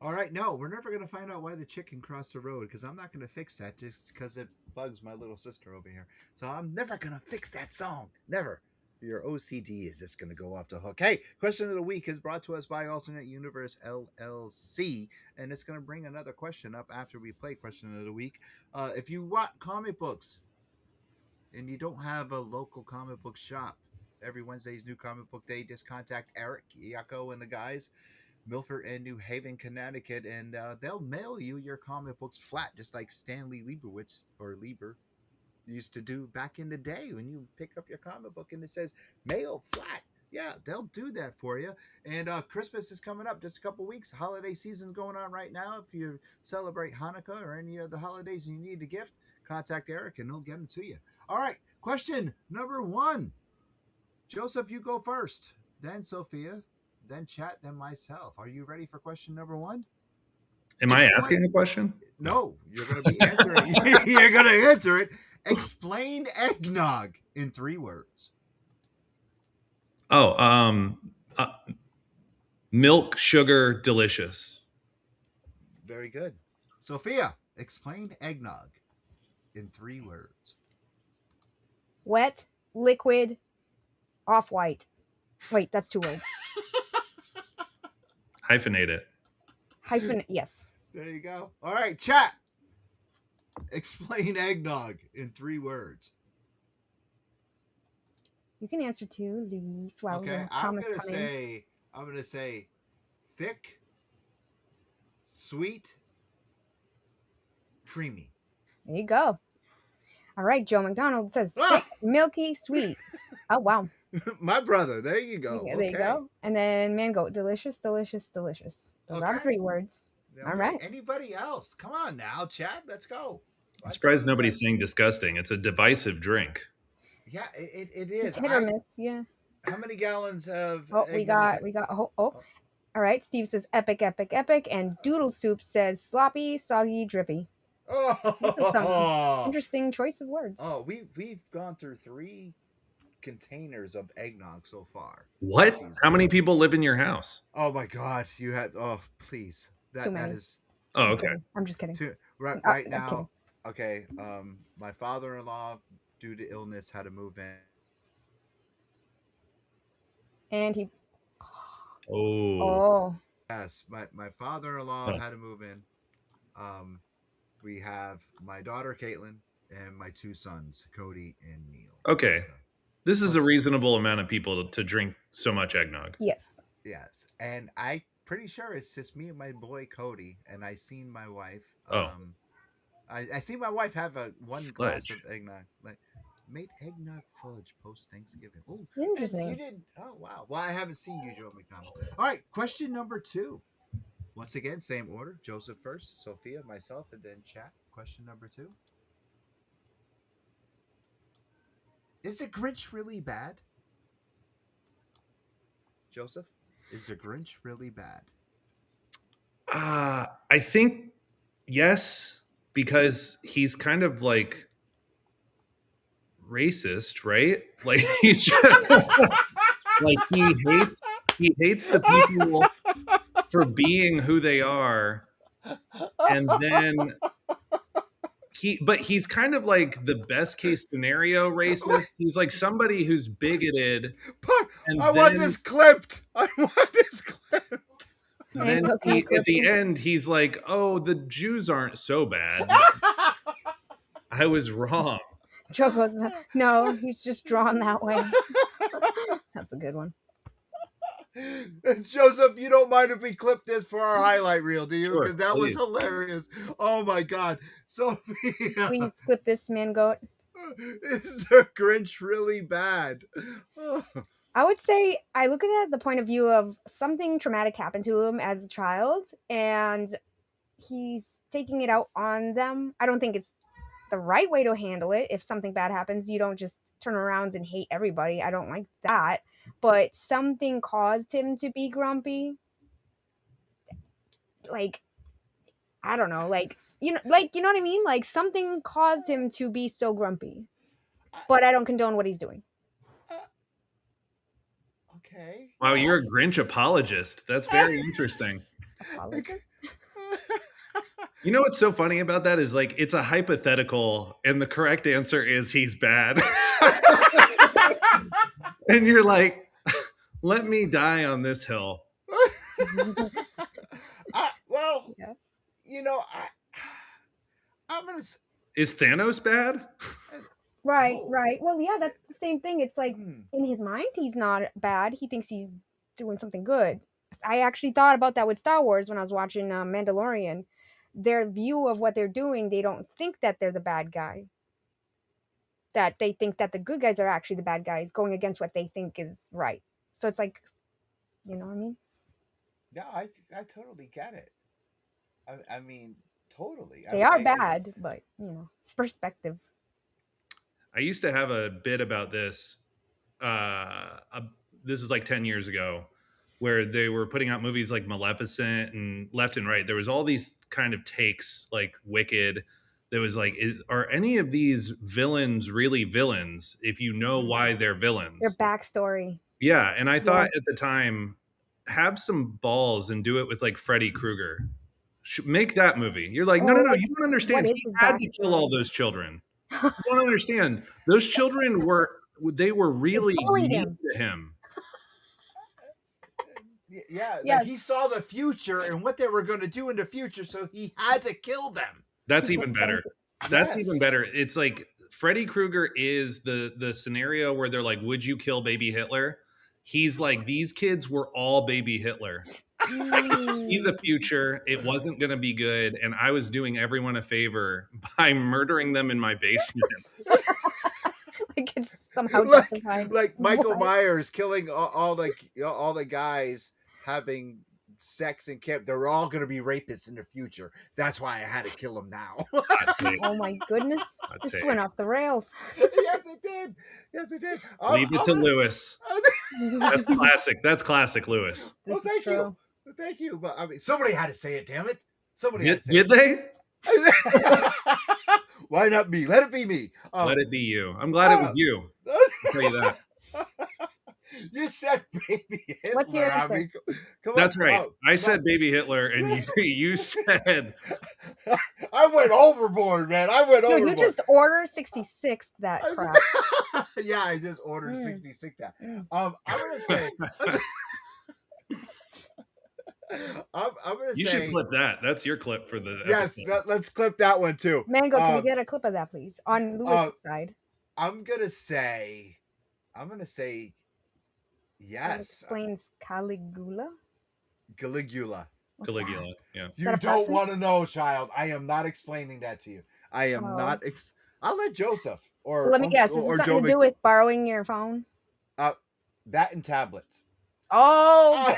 All right. No, we're never going to find out why the chicken crossed the road, because I'm not going to fix that just because it bugs my little sister over here. So I'm never going to fix that song. Never. Your OCD is just going to go off the hook. Hey, question of the week is brought to us by Alternate Universe LLC, and it's going to bring another question up after we play question of the week. If you want comic books and you don't have a local comic book shop, every Wednesday's New Comic Book Day, just contact Eric, Yako, and the guys, Milford and New Haven, Connecticut, and they'll mail you your comic books flat, just like Stanley Lieberwitz or Lieber used to do back in the day when you pick up your comic book and it says mail flat. Yeah, they'll do that for you. And Christmas is coming up, just a couple weeks. Holiday season's going on right now. If you celebrate Hanukkah or any of the holidays and you need a gift, contact Eric and he'll get them to you. All right, question number 1. Joseph, you go first. Then Sophia, then chat, then myself. Are you ready for question number 1? Am I asking a question? No, you're going to be answering. You're going to answer it. Explain eggnog in 3 words. Milk, sugar, delicious. Very good. Sophia, explain eggnog in 3 words. Wet, liquid, off-white. Wait, that's 2 words. Hyphenate it. Yes. There you go. All right, chat. Explain eggnog in 3 words. You can answer too, Luis. While Okay, I'm gonna say thick, sweet, creamy. There you go. All right, Joe McDonald says Ah! thick, milky, sweet. Oh wow. My brother. There you go. Yeah, there you go. And then Mango, delicious, delicious, delicious. Those are Okay. 3 words. All right. Anybody else? Come on now, chat. Let's go. I'm surprised nobody's saying disgusting. It's a divisive drink. Yeah, it is. It's hit or miss, yeah. How many gallons of? Oh, we got. All right. Steve says epic, epic, epic, and Doodle Soup says sloppy, soggy, drippy. This is some interesting choice of words. Oh, we've gone through 3 containers of eggnog so far. What? How many people live in your house? Oh my God, you had. Oh, please. Too many. That is. Oh, okay. I'm just kidding. Right I'm now. kidding. Okay. My father-in-law, due to illness, had to move in. And he. Oh. Oh. Yes, my father-in-law Huh. had to move in. Um, we have my daughter Caitlin and my two sons, Cody and Neil. Okay. So, This is a plus- reasonable amount of people to drink so much eggnog. Yes. yes, and I pretty sure it's just me and my boy Cody, and I seen my wife. Oh. I seen my wife have one glass Fudge. of eggnog, like made eggnog fudge post Thanksgiving. Oh, Interesting. You didn't? Oh wow. Well, I haven't seen you, Joe McDonald. All right, question number 2. Once again, same order. Joseph first, Sophia, myself, and then chat. Question number 2. Is the Grinch really bad? Joseph, is the Grinch really bad? I think yes, because he's kind of like racist, right? Like he's just, like he hates the people for being who they are, and then he's kind of like the best case scenario racist. He's like somebody who's bigoted. And I want this clipped. I want this clipped. And then at the end, he's like, "Oh, the Jews aren't so bad. I was wrong." Joe goes, no, he's just drawn that way. That's a good one. Joseph, you don't mind if we clip this for our highlight reel, do you? Because Sure, that was please. hilarious. Oh my God. Sophia, Please clip this, man goat. is the Grinch really bad? I would say I look at it at the point of view of something traumatic happened to him as a child, and he's taking it out on them. I don't think it's the right way to handle it. If something bad happens, you don't just turn around and hate everybody. I don't like that. But something caused him to be grumpy. Like, I don't know, you know what I mean? Like something caused him to be so grumpy. But I don't condone what he's doing. Okay. Wow, you're a Grinch apologist. That's very interesting. Apologist? You know what's so funny about that is like it's a hypothetical, and the correct answer is he's bad. And you're like, let me die on this hill. Well, Yeah. you know, I'm gonna. Is Thanos bad? Right, Oh. right. Well, yeah, that's the same thing. It's like Hmm. in his mind, he's not bad. He thinks he's doing something good. I actually thought about that with Star Wars when I was watching Mandalorian. Their view of what they're doing, they don't think that they're the bad guy. That they think that the good guys are actually the bad guys, going against what they think is right. So it's like, you know what I mean? Yeah, I totally get it. I mean, totally. They are bad, but you know, it's perspective. I used to have a bit about this. This was like 10 years ago, where they were putting out movies like Maleficent, and left and right there was all these kind of takes like Wicked. There was like, are any of these villains really villains if you know why they're villains? Their backstory. Yeah, and I thought at the time, have some balls and do it with like Freddy Krueger. Make that movie. You're like, no, you don't understand. What is He his had to kill all backstory? those children. You don't understand. Those children were really bullied mean to him. Yeah, Yes. like he saw the future and what they were going to do in the future, so he had to kill them. That's even better. That's Yes. even better. It's like Freddy Krueger is the scenario where they're like, would you kill baby Hitler? He's like, these kids were all baby Hitler. In the future, it wasn't going to be good, and I was doing everyone a favor by murdering them in my basement. Like it's somehow justified. Like Michael What? Myers killing all the guys having sex in camp. They're all going to be rapists in the future. That's why I had to kill them now. Oh my goodness. This went off the rails. Yes, it did. Yes, it did. Leave it to Lewis. That's classic. That's classic Lewis. Well, This is thank true. you. Thank you. But I mean, somebody had to say it, damn it. Somebody had to say Did they? it. Why not me? Let it be me. Let it be you. I'm glad it was you. I'll tell you that. You said baby Hitler. What's your I answer? mean, come That's on. right. Oh, I said baby Hitler, and you said I went overboard, man. I went Dude, overboard. you just order 66 that crap. Yeah, I just ordered 66 that. I'm gonna say. I'm gonna you say. should clip that. That's your clip for the Yes, episode. let's clip that one too. Mango, can we get a clip of that, please? On Lewis's side. I'm gonna say yes. Explains Caligula. Caligula. What's Caligula. that? Yeah. You that a don't person? want to know, child. I am not explaining that to you. I am Oh. not. I'll let Joseph or Let me guess. Is or it Joe something to do with borrowing your phone? that and tablets. Oh,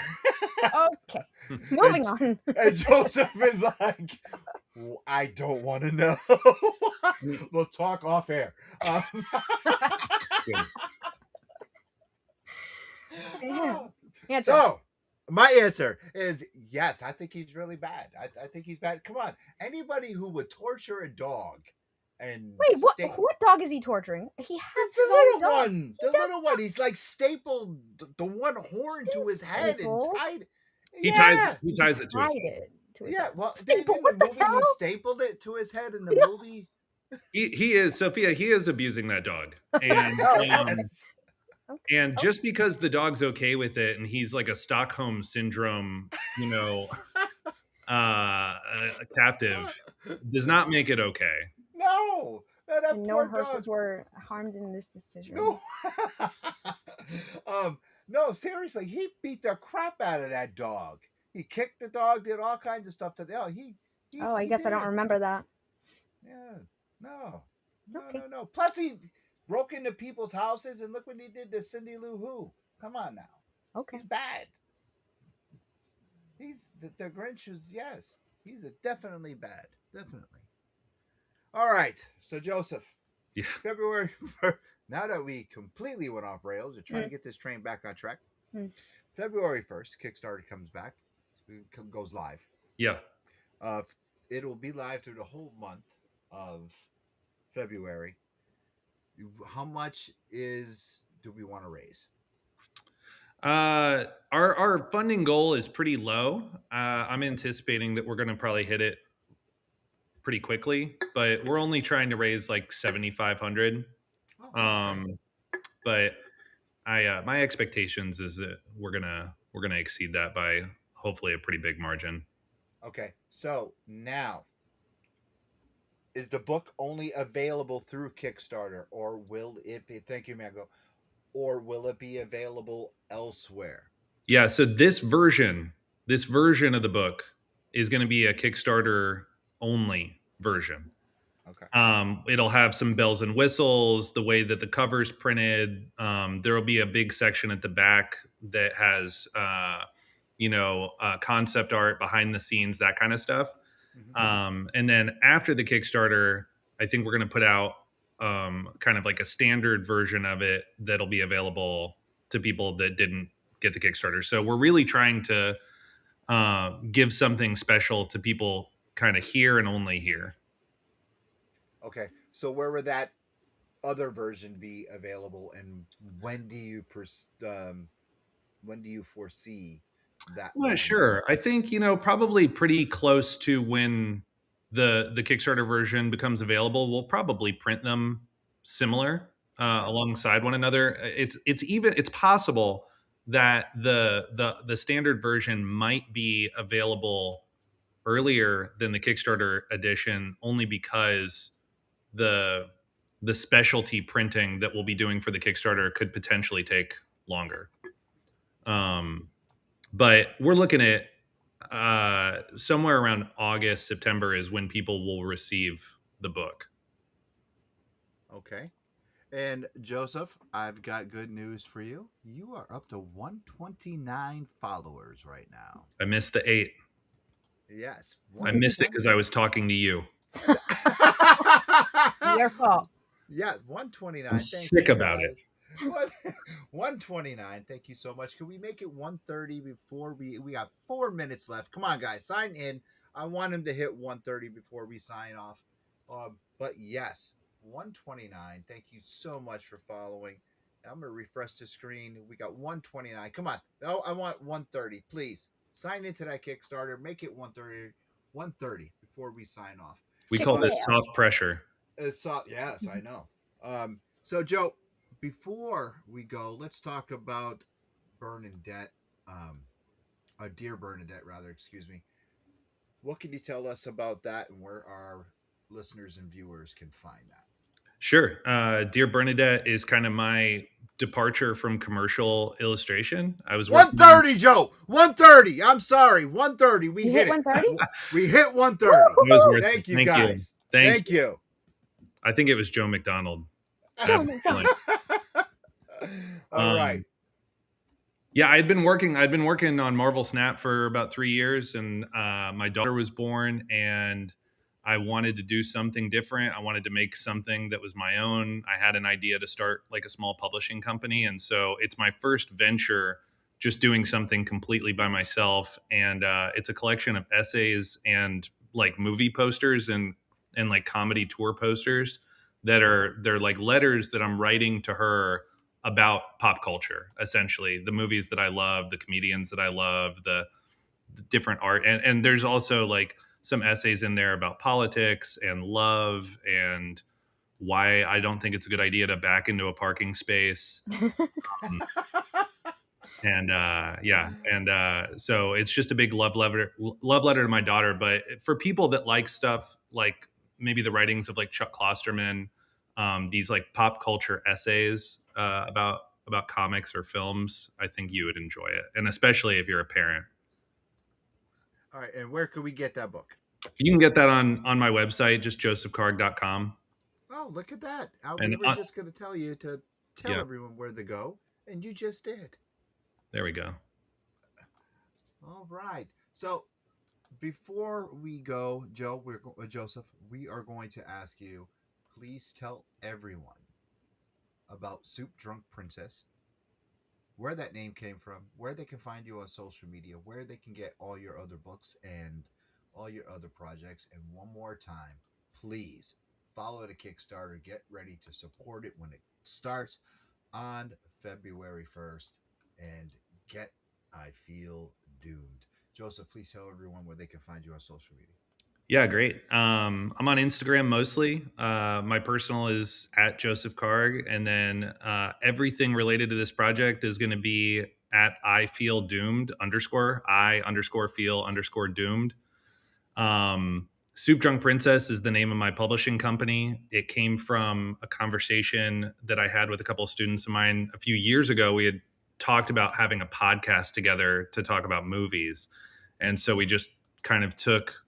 okay. Moving on. And Joseph is like, I don't want to know. We'll talk off air. Yeah. So, my answer is yes. I think he's really bad. I think he's bad. Come on, anybody who would torture a dog and Wait, what dog is he torturing? He has the his little own dog. one. The little one. He's like stapled the one horn to his head and staple. tied. He ties it to his Tied it to his Yeah, head. well, Staple, in what the the movie, he hell? stapled it to his head in the movie. He is, Sophia, he is abusing that dog. And and just because the dog's okay with it and he's like a Stockholm syndrome, captive, does not make it okay. No, that And no poor horses dog. were harmed in this decision. No, no, seriously, he beat the crap out of that dog. He kicked the dog, did all kinds of stuff to the dog. I guess I don't remember that. Yeah, no. Okay. Plus, he broke into people's houses, and look what he did to Cindy Lou Who. Come on now. Okay. He's bad. He's the Grinch is, yes. He's definitely bad. Definitely. All right. So, Joseph. Yeah. February 1st. Now that we completely went off rails, we're trying to get this train back on track. February 1st, Kickstarter comes back. Goes live. Yeah. It'll be live through the whole month of February. How much do we want to raise? Our funding goal is pretty low. I'm anticipating that we're going to probably hit it pretty quickly, but we're only trying to raise like 7,500. But my expectations is that we're gonna exceed that by hopefully a pretty big margin. Okay, so now, is the book only available through Kickstarter, or will it be? Thank you, Mango. Or will it be available elsewhere? Yeah. So this version of the book is going to be a Kickstarter only version. Okay. It'll have some bells and whistles, the way that the cover's printed. There will be a big section at the back that has, concept art, behind the scenes, that kind of stuff. And then after the Kickstarter, I think we're going to put out kind of like a standard version of it that'll be available to people that didn't get the Kickstarter. So we're really trying to give something special to people kind of here and only here. Okay, so where would that other version be available, and when do you foresee that? Well, sure. I think probably pretty close to when the Kickstarter version becomes available. We'll probably print them similar alongside one another. It's possible that the standard version might be available earlier than the Kickstarter edition, only because the specialty printing that we'll be doing for the Kickstarter could potentially take longer. But we're looking at somewhere around August, September is when people will receive the book. Okay. And Joseph, I've got good news for you. You are up to 129 followers right now. I missed the 8. Yes. I missed it because I was talking to you. Your fault. Yes, 129. I'm sick about it. 129. Thank you so much. Can we make it 130 before we got 4 minutes left? Come on, guys, sign in. I want him to hit 130 before we sign off. But yes, 129. Thank you so much for following. I'm gonna refresh the screen. We got 129. Come on. Oh, I want 130. Please sign into that Kickstarter. Make it 130. 130 before we sign off. We Check call the this mail. soft pressure. Yes, I know. So Joe, before we go, let's talk about Bernadette. Dear Bernadette, rather. Excuse me. What can you tell us about that, and where our listeners and viewers can find that? Sure. Dear Bernadette is kind of my departure from commercial illustration. I was working on 130, Joe. 130. I'm sorry. 130. We You hit hit it. 130? We hit 130. It was worth Thank it. you, Thank guys. You. Thank you. I think it was Joe McDonald. Oh my God. All right. Yeah, I'd been working on Marvel Snap for about 3 years, and my daughter was born, and I wanted to do something different. I wanted to make something that was my own. I had an idea to start like a small publishing company, and so it's my first venture, just doing something completely by myself. And it's a collection of essays and like movie posters and like comedy tour posters they're like letters that I'm writing to her about pop culture, essentially the movies that I love, the comedians that I love, the different art. And there's also like some essays in there about politics and love and why I don't think it's a good idea to back into a parking space. So it's just a big love letter to my daughter. But for people that like stuff like maybe the writings of like Chuck Klosterman, these like pop culture essays about comics or films, I think you would enjoy it, and especially if you're a parent. All right. And where can we get that book? You can get that on my website, just josephkarg.com. Oh, look at that. And we were just going to tell you to tell Yeah. everyone where to go, and you just did. There we go. All right. So before we go, Joseph, we are going to ask you, please tell everyone about Soup Drunk Princess, where that name came from, where they can find you on social media, where they can get all your other books and all your other projects. And one more time, please follow the Kickstarter. Get ready to support it when it starts on February 1st. And get I Feel Doomed. Joseph, please tell everyone where they can find you on social media. Yeah, great. I'm on Instagram mostly. My personal is at Joseph Karg, and then everything related to this project is going to be at I Feel Doomed _I_feel_doomed. Soup Drunk Princess is the name of my publishing company. It came from a conversation that I had with a couple of students of mine a few years ago. We had talked about having a podcast together to talk about movies, and so we just kind of took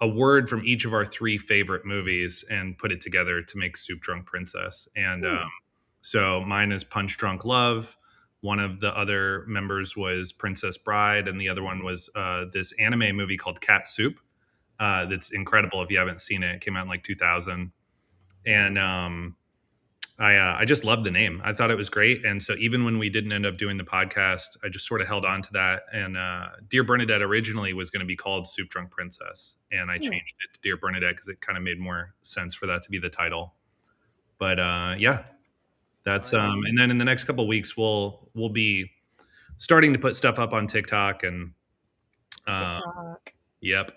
a word from each of our 3 favorite movies and put it together to make Soup Drunk Princess. And so mine is Punch Drunk Love. One of the other members was Princess Bride, and the other one was this anime movie called Cat Soup. That's incredible if you haven't seen it. It came out in like 2000. And I just loved the name. I thought it was great. And so even when we didn't end up doing the podcast, I just sort of held on to that. And Dear Bernadette originally was going to be called Soup Drunk Princess. And I changed it to Dear Bernadette because it kind of made more sense for that to be the title. But yeah, that's and then in the next couple of weeks, we'll be starting to put stuff up on TikTok and TikTok. Yep.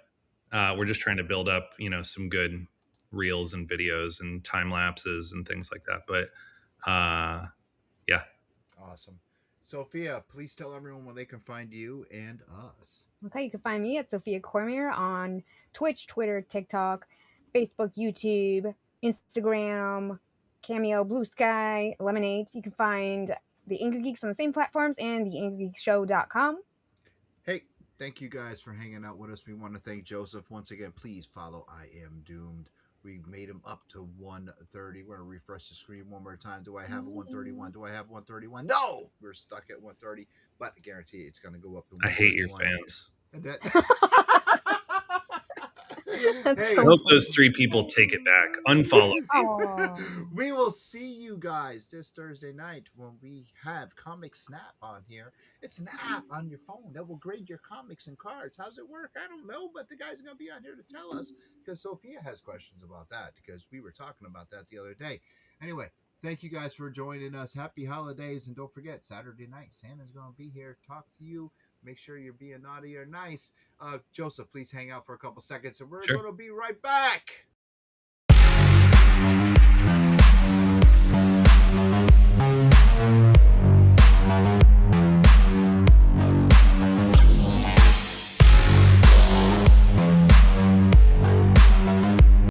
We're just trying to build up, some good reels and videos and time lapses and things like that. But yeah. Awesome. Sophia, please tell everyone where they can find you and us. Okay, you can find me at Sophia Cormier on Twitch, Twitter, TikTok, Facebook, YouTube, Instagram, Cameo, Blue Sky, Lemonades. You can find the Angrygeeks on the same platforms and the Angrygeeksshow.com. Hey, thank you guys for hanging out with us. We want to thank Joseph once again. Please follow I Am Doomed. We made him up to 130. We're going to refresh the screen one more time. Do I have a 131? Do I have 131? No! We're stuck at 130, but I guarantee it's going to go up to 131. I hate your fans. Hey, I hope those 3 people take it back. Unfollow. We will see you guys this Thursday night when we have Comic Snap on here. It's an app on your phone that will grade your comics and cards. How's it work? I don't know, but the guy's going to be on here to tell us because Sophia has questions about that because we were talking about that the other day. Anyway, thank you guys for joining us. Happy holidays. And don't forget, Saturday night, Santa's going to be here, talk to you. Make sure you're being naughty or nice. Joseph, please hang out for a couple seconds and we're Sure. going to be right back.